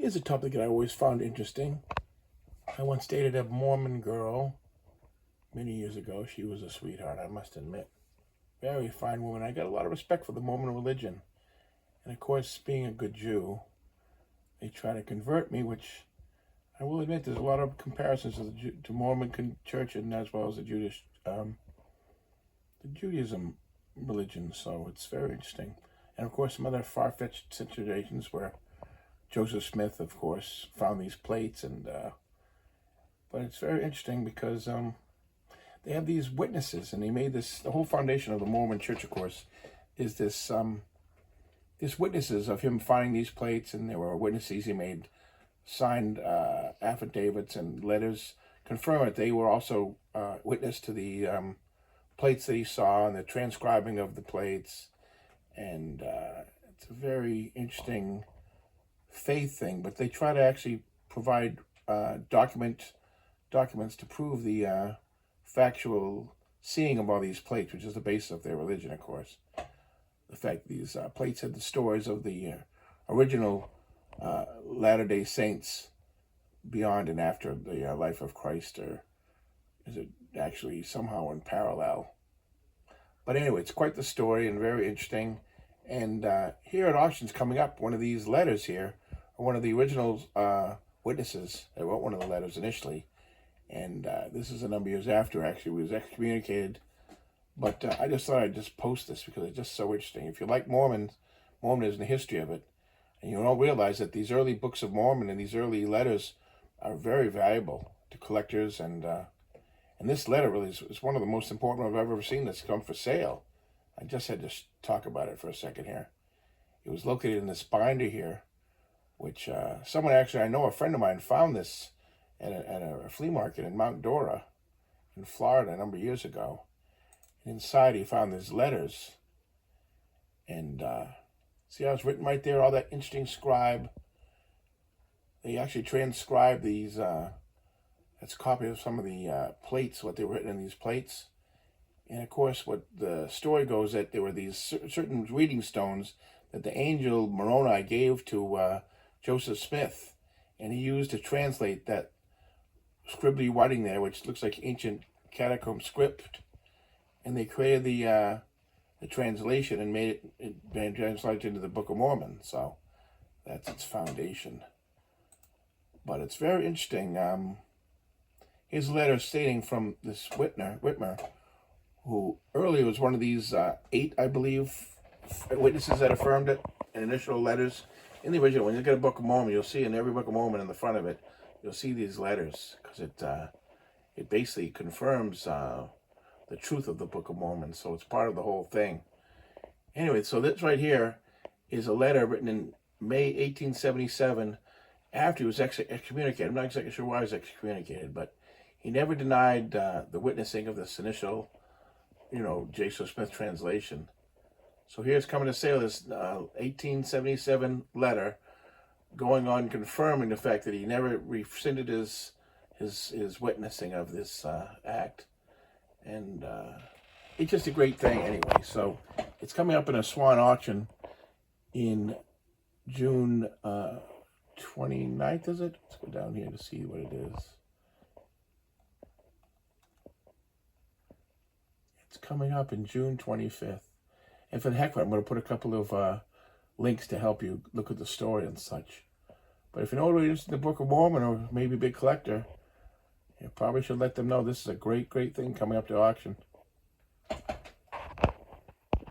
Here's a topic that I always found interesting. I once dated a Mormon girl many years ago. She was a sweetheart, I must admit. Very fine woman. I got a lot of respect for the Mormon religion. And of course, being a good Jew, they try to convert me, which I will admit there's a lot of comparisons to Mormon church and as well as the Judaism religion. So it's very interesting. And of course, some other far-fetched situations where Joseph Smith, of course, found these plates, but it's very interesting because they have these witnesses, and he made this. The whole foundation of the Mormon Church, of course, is this witnesses of him finding these plates, and there were witnesses. He made signed affidavits and letters confirming that they were also witness to the plates that he saw and the transcribing of the plates, and it's a very interesting faith thing, but they try to actually provide documents to prove the factual seeing of all these plates, which is the basis of their religion, of course. The fact these plates had the stories of the original Latter-day Saints beyond and after the life of Christ, or is it actually somehow in parallel? But anyway, it's quite the story and very interesting. And here at auctions coming up, one of these letters here, one of the original witnesses that wrote one of the letters initially, and this is a number of years after actually was excommunicated. But I just thought I'd just post this because it's just so interesting. If you like Mormonism and the history of it, and you don't realize that these early books of Mormon and these early letters are very valuable to collectors, and this letter really is one of the most important I've ever seen that's come for sale. I just had to talk about it for a second here. It was located in this binder here, which someone actually, I know a friend of mine found this at a flea market in Mount Dora in Florida a number of years ago. And inside he found these letters. And see how it's written right there, all that interesting scribe. They actually transcribed these, that's a copy of some of the plates, what they were written in these plates. And of course, what the story goes that there were these certain reading stones that the angel Moroni gave to Joseph Smith, and he used to translate that scribbly writing there, which looks like ancient catacomb script. And they created the translation and made it translated into the Book of Mormon. So that's its foundation. But it's very interesting. Here's a letter stating from this Whitmer, who earlier was one of these 8, I believe, witnesses that affirmed it in initial letters. In the original, when you get a Book of Mormon, you'll see in every Book of Mormon in the front of it, you'll see these letters, because it basically confirms the truth of the Book of Mormon, so it's part of the whole thing. Anyway, so this right here is a letter written in May 1877, after he was excommunicated. I'm not exactly sure why he was excommunicated, but he never denied the witnessing of this initial, Joseph Smith translation. So here's coming to sale this 1877 letter, going on confirming the fact that he never rescinded his witnessing of this act. And it's just a great thing anyway. So it's coming up in a Swann Auction in June 29th, is it? Let's go down here to see what it is. It's coming up in June 25th. And for the heck of it, I'm going to put a couple of links to help you look at the story and such. But if you're not really interested in the Book of Mormon, or maybe a big collector, you probably should let them know this is a great, great thing coming up to auction.